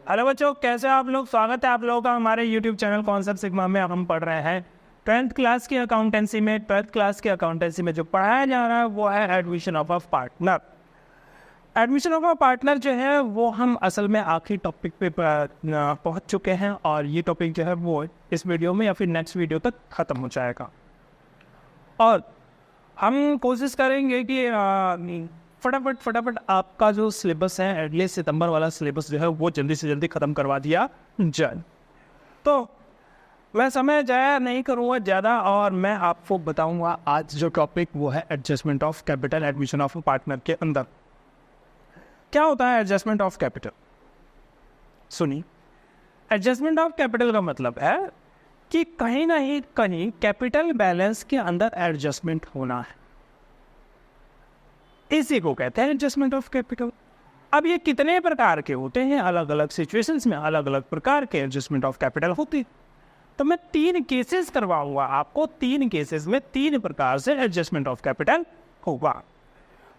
Hello बच्चों, कैसे आप लोग। स्वागत है आप लोगों का हमारे YouTube चैनल कॉन्सेप्ट सिग्मा में। हम पढ़ रहे हैं 12th क्लास की अकाउंटेंसी में। 12th क्लास की अकाउंटेंसी में जो पढ़ाया जा रहा है वो है admission of a partner. Admission of a partner जो है वो हम असल में आखिरी टॉपिक पे पहुंच चुके हैं और ये टॉपिक जो है वो इस वीडियो में या फिर नेक्स्ट वीडियो तक ख़त्म हो जाएगा। और हम कोशिश करेंगे कि फटाफट आपका जो सिलेबस है एटलीस्ट सितंबर वाला सिलेबस जो है वो जल्दी से जल्दी ख़त्म करवा दिया जाए। तो मैं समय जाया नहीं करूँगा ज़्यादा और मैं आपको बताऊँगा आज जो टॉपिक वो है adjustment of capital admission of partner के अंदर। क्या होता है एडजस्टमेंट ऑफ कैपिटल? सुनिए, एडजस्टमेंट ऑफ कैपिटल का मतलब है कि कहीं ना कहीं कैपिटल बैलेंस के अंदर एडजस्टमेंट होना है, इसी को कहते हैं एडजस्टमेंट ऑफ कैपिटल। अब ये कितने प्रकार के होते हैं, अलग अलग सिचुएशंस में अलग अलग प्रकार के एडजस्टमेंट ऑफ कैपिटल होती है। तो मैं 3 केसेस करवाऊंगा आपको। 3 केसेस में 3 प्रकार से एडजस्टमेंट ऑफ कैपिटल होगा।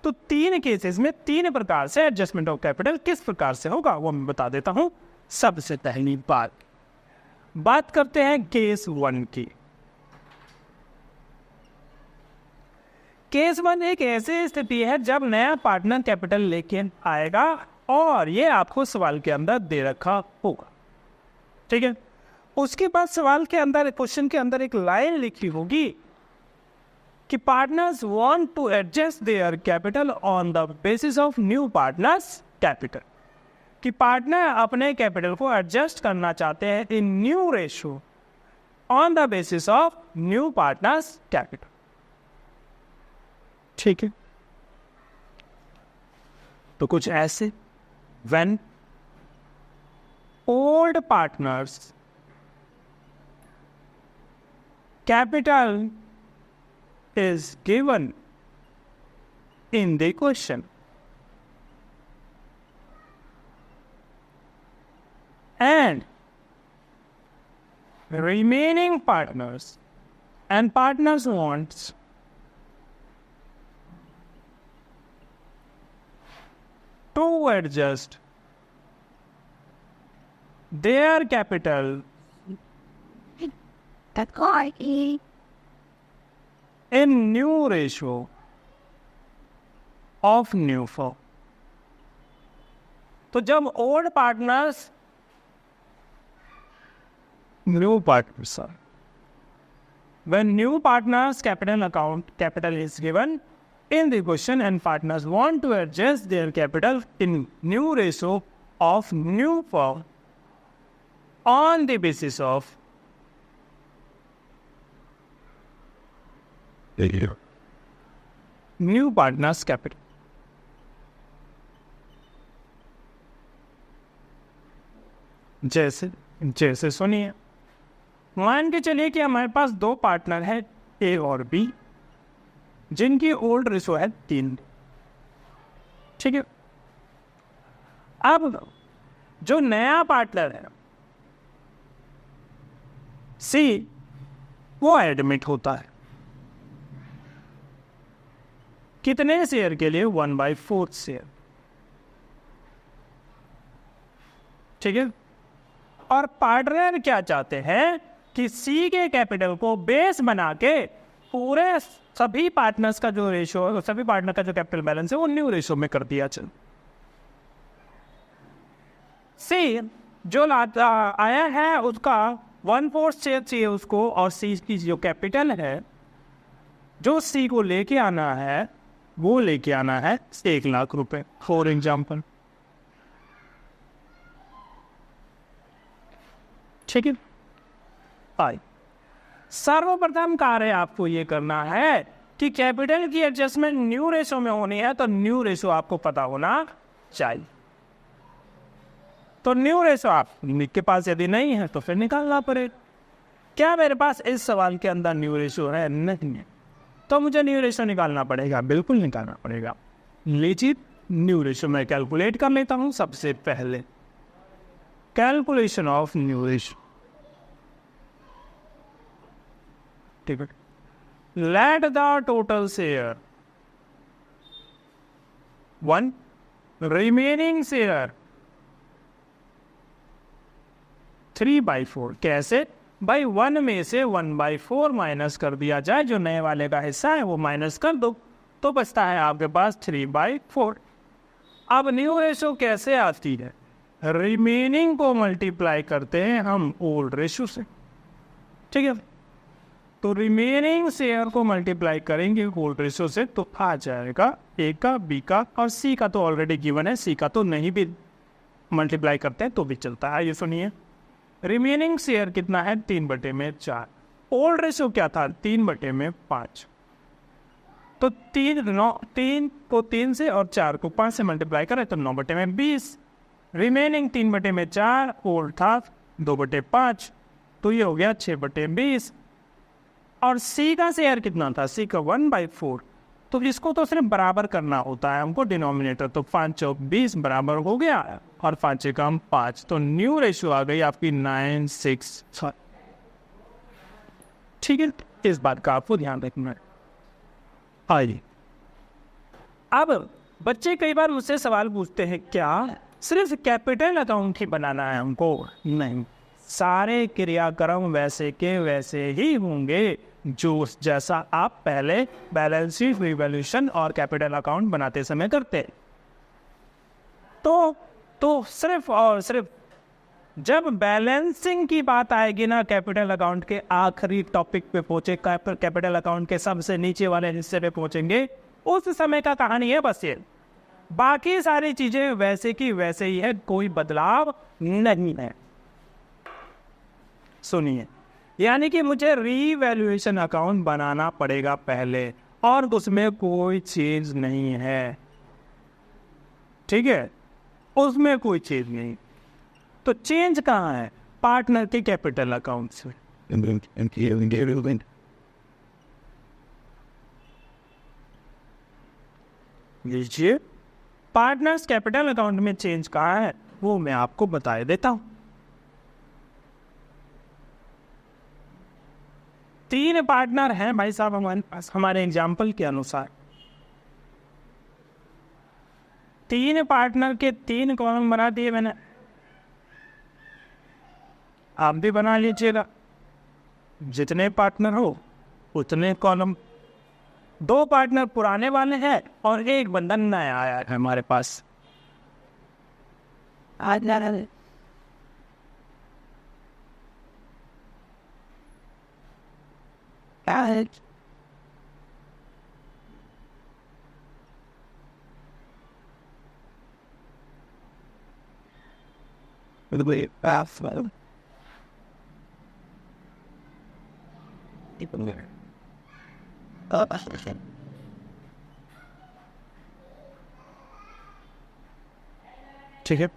तो 3 केसेस में 3 प्रकार से एडजस्टमेंट ऑफ कैपिटल किस प्रकार से होगा वो मैं बता देता हूं। सबसे पहली बात करते हैं केस 1 की। केस 1 एक ऐसी स्थिति है जब नया पार्टनर कैपिटल लेके आएगा और ये आपको सवाल के अंदर दे रखा होगा, ठीक है। उसके बाद सवाल के अंदर, क्वेश्चन के अंदर एक लाइन लिखी होगी कि partners want to adjust their capital on the basis of new partners capital, कि पार्टनर अपने कैपिटल को एडजस्ट करना चाहते हैं in new ratio on the basis of new partners capital, ठीक है। तो कुछ ऐसे, when old partners capital is given in the question and remaining partners and partners wants to adjust their capital in new ratio of new firm। तो जब old partners new partners when new partners capital is given in the question and partners want to adjust their capital in new ratio of new firm on the basis of new partners capital। जैसे सुनिए, मान के चलिए कि हमारे पास 2 partner है ए और B जिनकी ओल्ड रेशो है 3, ठीक है। अब जो नया पार्टनर है सी वो एडमिट होता है कितने शेयर के लिए? 1/4 शेयर, ठीक है। और पार्टनर क्या चाहते हैं कि सी के कैपिटल को बेस बना के पूरे सभी पार्टनर्स का जो रेशो है, सभी पार्टनर का जो कैपिटल बैलेंस है वो न्यू रेशो में कर दिया। चल सी जो आया है उसका 1/4 शेयर चाहिए उसको, और सी की जो कैपिटल है जो सी को लेके आना है वो लेके आना है 1 लाख रुपए, फॉर एग्जाम्पल, ठीक है। आई सर्वप्रथम कार्य आपको ये करना है कि कैपिटल की एडजस्टमेंट न्यू रेशो में होनी है, तो न्यू रेशो आपको पता होना चाहिए। तो न्यू रेशो आपके पास यदि नहीं है तो फिर निकालना पड़ेगा। क्या मेरे पास इस सवाल के अंदर न्यू रेशो है? नहीं है, तो मुझे न्यू रेशो निकालना पड़ेगा, बिल्कुल निकालना पड़ेगा। लीजिए न्यू रेशो मैं कैलकुलेट कर लेता हूं। सबसे पहले कैलकुलेशन ऑफ न्यू रेशो, ठीक है। Let the total share 1, remaining share 3/4। कैसे भाई, 1 में से 1/4 माइनस कर दिया जाए, जो नए वाले का हिस्सा है वो माइनस कर दो, तो बचता है आपके पास 3/4। अब न्यू रेशो कैसे आती है, रिमेनिंग को मल्टीप्लाई करते हैं हम ओल्ड रेशो से, ठीक है। तो रिमेनिंग शेयर को मल्टीप्लाई करेंगे ओल्ड रेशो से, तो आ जाएगा ए का, बी का, और सी का तो ऑलरेडी गिवन है, सी का तो नहीं भी मल्टीप्लाई करते हैं तो भी चलता है। ये सुनिए, रिमेनिंग शेयर कितना है, 3/4। ओल्ड रेशो क्या था, 3/5। तो 3 को 3 से और 4 को 5 से मल्टीप्लाई करें तो 9/20। रिमेनिंग 3/4, ओल्ड था 2/5, तो ये हो गया 6/20। और सी का शेयर कितना था, सी का 1/4। तो इसको तो सिर्फ बराबर करना होता है हमको, डिनोमिनेटर, तो 5 चौक 20 बराबर हो गया, और 5 एकम 5, तो न्यू रेशियो आ गई आपकी 9:6। ठीक है, इस बात का आपको ध्यान रखना है। आइए, अब बच्चे कई बार मुझसे सवाल पूछते हैं, क्या सिर्फ कैपिटल अकाउंट ही बनाना है हमको? नहीं, सारे क्रियाक्रम वैसे के वैसे ही होंगे जो जैसा आप पहले बैलेंस शीट, रिवॉल्यूशन और कैपिटल अकाउंट बनाते समय करते। तो सिर्फ और सिर्फ जब बैलेंसिंग की बात आएगी ना, कैपिटल अकाउंट के आखिरी टॉपिक पे पहुंचे, कैपिटल अकाउंट के सबसे नीचे वाले हिस्से पे पहुंचेंगे, उस समय का कहानी है बस ये। बाकी सारी चीजें वैसे की वैसे ही है, कोई बदलाव नहीं है। सुनिए, यानी कि मुझे रीवैल्यूएशन अकाउंट बनाना पड़ेगा पहले, और उसमें कोई चीज नहीं है, ठीक है, उसमें कोई चीज नहीं। तो चेंज कहाँ है, पार्टनर के कैपिटल अकाउंट से। लीजिए, पार्टनर्स कैपिटल अकाउंट में चेंज कहाँ है वो मैं आपको बता देता हूं। 3 पार्टनर हैं भाई साहब हमारे पास, हमारे एग्जाम्पल के अनुसार 3 पार्टनर के 3 कॉलम बना दिए मैंने, आप भी बना लीजिएगा। जितने पार्टनर हो उतने कॉलम। 2 पार्टनर पुराने वाले हैं और 1 बंदा नया आया है हमारे पास। ठीक है,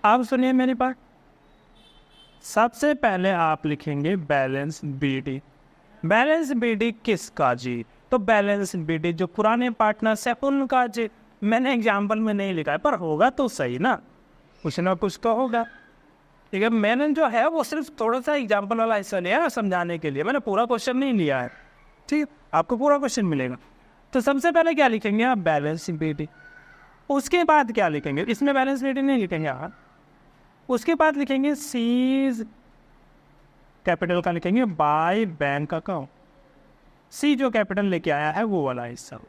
आप सुनिए मेरी बात। सबसे पहले आप लिखेंगे बैलेंस बीडी। बैलेंस बीडी किसका जी? तो बैलेंस बीडी जो पुराने पार्टनर्स है उनका जी। मैंने एग्जाम्पल में नहीं लिखा है, पर होगा तो सही ना, कुछ ना कुछ तो होगा, ठीक है। मैंने जो है वो सिर्फ थोड़ा सा एग्जाम्पल वाला हिस्सा लिया है समझाने के लिए, मैंने पूरा क्वेश्चन नहीं लिया है, ठीक है। आपको पूरा क्वेश्चन मिलेगा। तो सबसे पहले क्या लिखेंगे आप, बैलेंस बीडी। उसके बाद क्या लिखेंगे, इसमें बैलेंस बीडी नहीं लिखेंगे आप, उसके बाद लिखेंगे सीज कैपिटल का लिखेंगे बाय बैंक अकाउंट। सी जो कैपिटल लेके आया है वो वाला हिस्सा।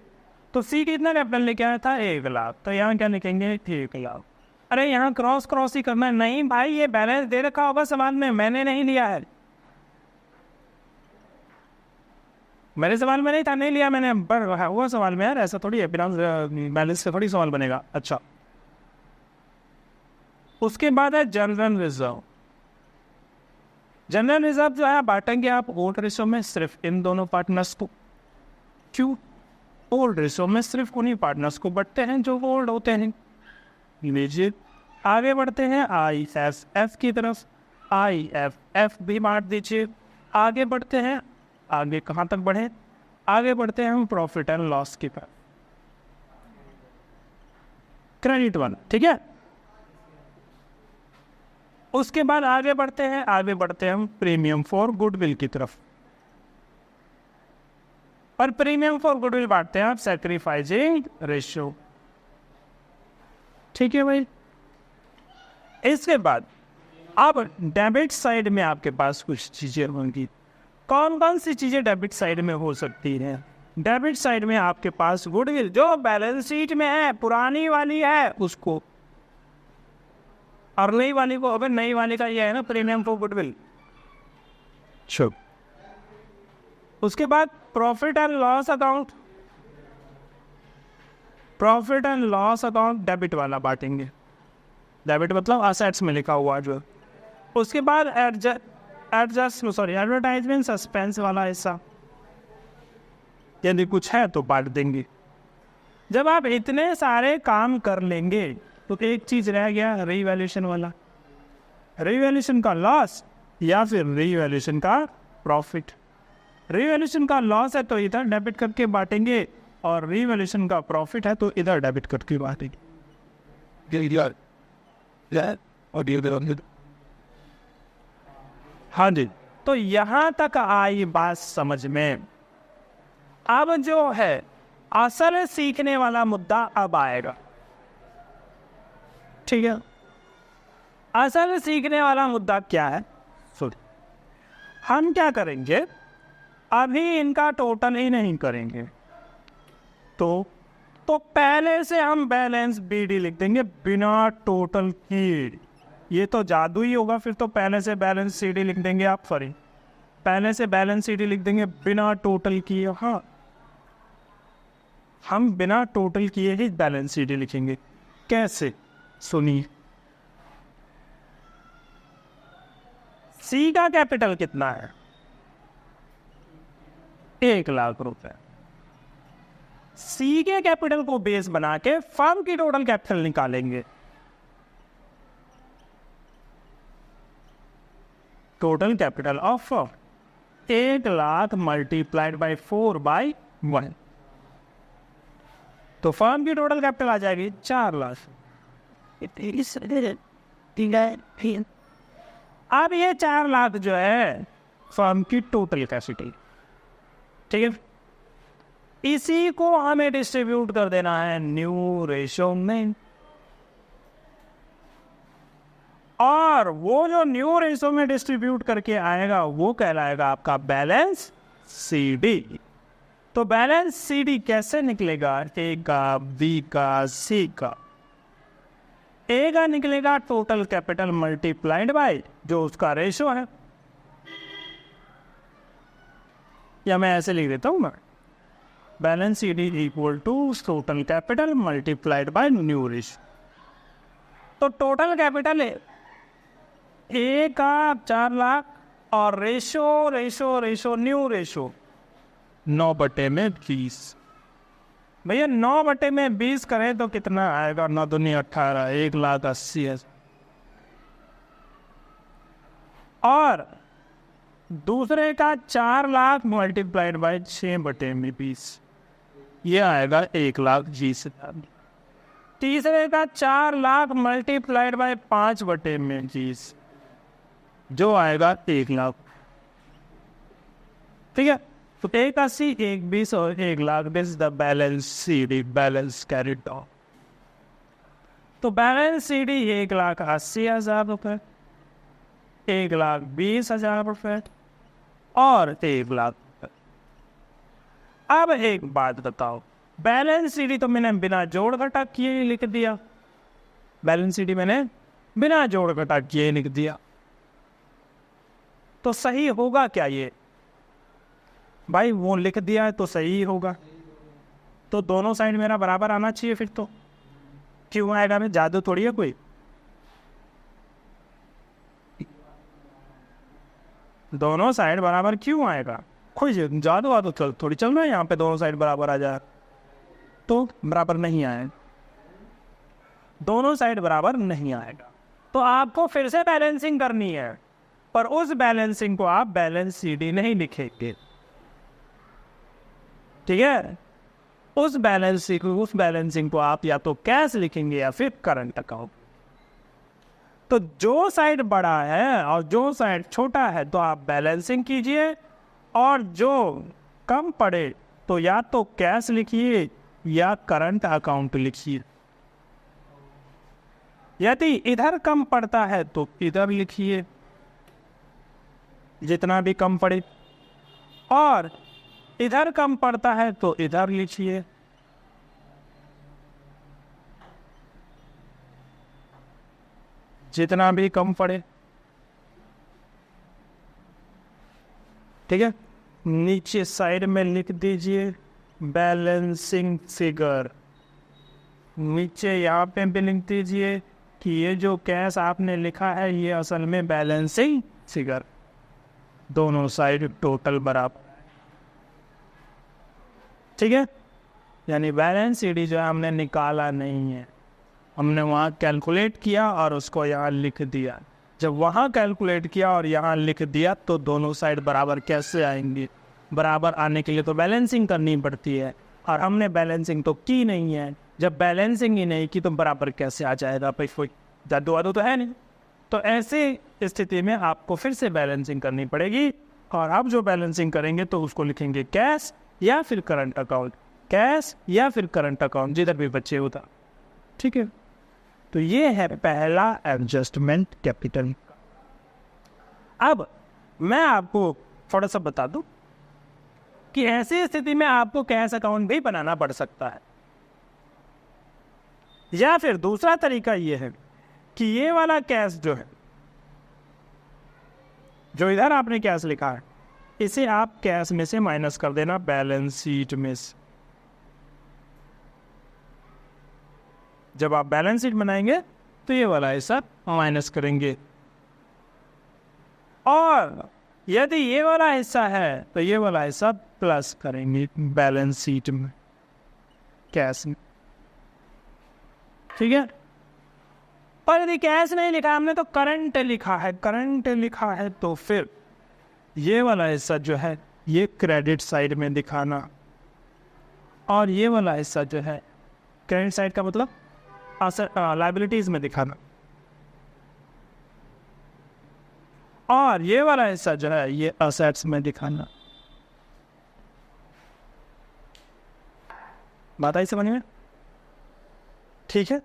तो सी कितना कैपिटल लेके आया था, 1 लाख, तो यहाँ क्या लिखेंगे, 1 लाख। अरे यहाँ क्रॉस ही करना है, नहीं भाई ये बैलेंस दे रखा होगा सवाल में, मैंने नहीं लिया है, मेरे सवाल में नहीं था, नहीं लिया मैंने, पर हुआ सवाल में यार, ऐसा थोड़ी है, बैलेंस से थोड़ी सवाल बनेगा। अच्छा, उसके बाद है जनरल रिजर्व। जनरल रिजर्व जो है बांटेंगे आप ओल्ड रेशो में सिर्फ इन दोनों पार्टनर्स को। क्यों? ओल्ड रेशो में सिर्फ उन्हीं पार्टनर्स को बढ़ते हैं जो ओल्ड होते हैं। लीजिए, आगे बढ़ते हैं IFF की तरफ, IFF भी बांट दीजिए। आगे बढ़ते हैं, आगे कहाँ तक बढ़े, आगे बढ़ते हैं हम प्रॉफिट एंड लॉस की तरफ, क्रेडिट 1, ठीक है। उसके बाद आगे बढ़ते हैं हम प्रीमियम फॉर गुडविल की तरफ, और प्रीमियम फॉर गुडविल बांटते हैं आप सैक्रिफाइसिंग रेशियो। ठीक है भाई। इसके बाद अब डेबिट साइड में आपके पास कुछ चीजें होंगी। कौन कौन सी चीजें डेबिट साइड में हो सकती हैं? डेबिट साइड में आपके पास गुडविल जो बैलेंस शीट में है, पुरानी वाली है उसको, और नई वाली को, अगर नई वाली का ये है ना प्रीमियम फॉर गुडविल। शुभ। उसके बाद profit and loss account, profit and loss account debit वाला बांटेंगे। डेबिट मतलब असेट्स में लिखा हुआ जो। उसके बाद एडवर्टाइजमेंट सस्पेंस वाला हिस्सा, यदि कुछ है तो बांट देंगे। जब आप इतने सारे काम कर लेंगे तो एक चीज रह गया, रीवैल्यूएशन वाला। रीवैल्यूएशन का लॉस या फिर रीवैल्यूएशन का प्रॉफिट। रीवैल्यूएशन का लॉस है तो इधर डेबिट करके बांटेंगे, और रीवैल्यूएशन का प्रॉफिट है तो इधर डेबिट करके बांटेंगे। हाँ जी, तो यहां तक आई बात समझ में। अब जो है असल सीखने वाला मुद्दा अब आएगा। ठीक है, असल सीखने वाला मुद्दा क्या है? सुन, हम क्या करेंगे, अभी इनका टोटल ही नहीं करेंगे, तो पहले से हम बैलेंस बीडी लिख देंगे बिना टोटल किए। ये तो जादू ही होगा फिर तो। पहले से बैलेंस सीडी लिख देंगे आप, सॉरी पहले से बैलेंस सीडी लिख देंगे बिना टोटल किए। हाँ, हम बिना टोटल किए ही बैलेंस सीडी लिखेंगे। कैसे? सुनिए, सी का कैपिटल कितना है? 1 लाख रुपए। सी के कैपिटल को बेस बना के फर्म की टोटल कैपिटल निकालेंगे। Total capital of firm 1 lakh multiplied by 4/1, तो फर्म की टोटल कैपिटल आ जाएगी 4 लाख। अब ये 4 लाख जो है फर्म की टोटल कैपिटल। ठीक है, इसी को हमें डिस्ट्रीब्यूट कर देना है न्यू रेशियो में, और वो जो न्यू रेशियो में डिस्ट्रीब्यूट करके आएगा वो कहलाएगा आपका बैलेंस सीडी। तो बैलेंस सीडी कैसे निकलेगा? ए का, बी का, सी का। ए का निकलेगा टोटल कैपिटल मल्टीप्लाइड बाय जो उसका रेशियो है, या मैं ऐसे लिख देता हूं मैं, balance CD equal to total capital multiplied by new ratio. तो टोटल कैपिटल ए का 4 लाख और रेशियो न्यू रेशियो 9/20। भैया 9/20 करें तो कितना आएगा? 9 दूनी 18, 1,80,000। और दूसरे का 4 लाख मल्टीप्लाइड बाय 6/20, ये आएगा 1,20,000। तीसरे का 4 लाख मल्टीप्लाइड बाय 5/20, जो आएगा 1 लाख। ठीक है, तो 1,80, 1,20 और 1 lakh. This is the balance CD, balance carried on. तो बैलेंस सीडी 1,80,000 रुपए, 1,20,000 रुपए और 1 लाख रुपए। अब एक बात बताओ, बैलेंस सीडी तो मैंने बिना जोड़ घटा किए ही लिख दिया। बैलेंस सीडी मैंने बिना जोड़ घटा किए लिख दिया, तो सही होगा क्या ये? भाई वो लिख दिया है तो सही होगा, तो दोनों साइड मेरा बराबर आना चाहिए फिर तो। क्यों आएगा? मैं जादू थोड़ी है कोई। दोनों साइड बराबर क्यों आएगा? कोई जादू वादू चल थोड़ी चल रहा है यहाँ पे दोनों साइड बराबर आ जाए, तो बराबर नहीं आए, दोनों साइड बराबर नहीं आएगा। तो आपको फिर से बैलेंसिंग करनी है, पर उस बैलेंसिंग को आप बैलेंस सीडी नहीं लिखेंगे। ठीक है, उस बैलेंसिंग को आप या तो कैश लिखेंगे या फिर करंट अकाउंट। तो जो साइड बड़ा है और जो साइड छोटा है तो आप बैलेंसिंग कीजिए, और जो कम पड़े तो या तो कैश लिखिए या करंट अकाउंट लिखिए। यदि इधर कम पड़ता है तो इधर लिखिए जितना भी कम पड़े, और इधर कम पड़ता है तो इधर लिखिए। जितना भी कम पड़े, ठीक है। नीचे साइड में लिख दीजिए बैलेंसिंग फिगर। नीचे यहाँ पे भी लिख दीजिए कि ये जो कैश आपने लिखा है ये असल में बैलेंसिंग फिगर, दोनों साइड टोटल बराबर, ठीक है। यानी बैलेंस शीट जो है हमने निकाला नहीं है, हमने वहाँ कैलकुलेट किया और उसको यहाँ लिख दिया। जब वहाँ कैलकुलेट किया और यहाँ लिख दिया तो दोनों साइड बराबर कैसे आएंगे? बराबर आने के लिए तो बैलेंसिंग करनी पड़ती है, और हमने बैलेंसिंग तो की नहीं है। जब बैलेंसिंग ही नहीं की तो बराबर कैसे आ जाएगा? भाई कोई जादू वादू तो है नहीं। तो ऐसी स्थिति में आपको फिर से बैलेंसिंग करनी पड़ेगी, और आप जो बैलेंसिंग करेंगे तो उसको लिखेंगे कैश या फिर करंट अकाउंट, कैश या फिर करंट अकाउंट, जिधर भी बचे होता, ठीक है। तो ये है पहला एडजस्टमेंट कैपिटल। अब मैं आपको थोड़ा सा बता दूं कि ऐसी स्थिति में आपको कैश अकाउंट भी बनाना पड़ सकता है, या फिर दूसरा तरीका ये है कि ये वाला कैश जो है, जो इधर आपने कैश लिखा है, इसे आप कैश में से माइनस कर देना बैलेंस शीट में से। जब आप बैलेंस शीट बनाएंगे तो ये वाला हिस्सा माइनस करेंगे, और यदि ये वाला हिस्सा है तो ये वाला हिस्सा प्लस करेंगे बैलेंस शीट में, कैश में, ठीक है। पर यदि कैश नहीं लिखा हमने तो करंट लिखा है, करंट लिखा है तो फिर ये वाला हिस्सा जो है ये क्रेडिट साइड में दिखाना, और ये वाला हिस्सा जो है क्रेडिट साइड का मतलब लायबिलिटीज में दिखाना, और ये वाला हिस्सा जो है ये असेट्स में दिखाना। बात आई समझ में? ठीक है।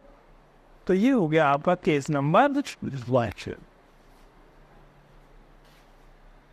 तो ये हो गया आपका केस नंबर 1।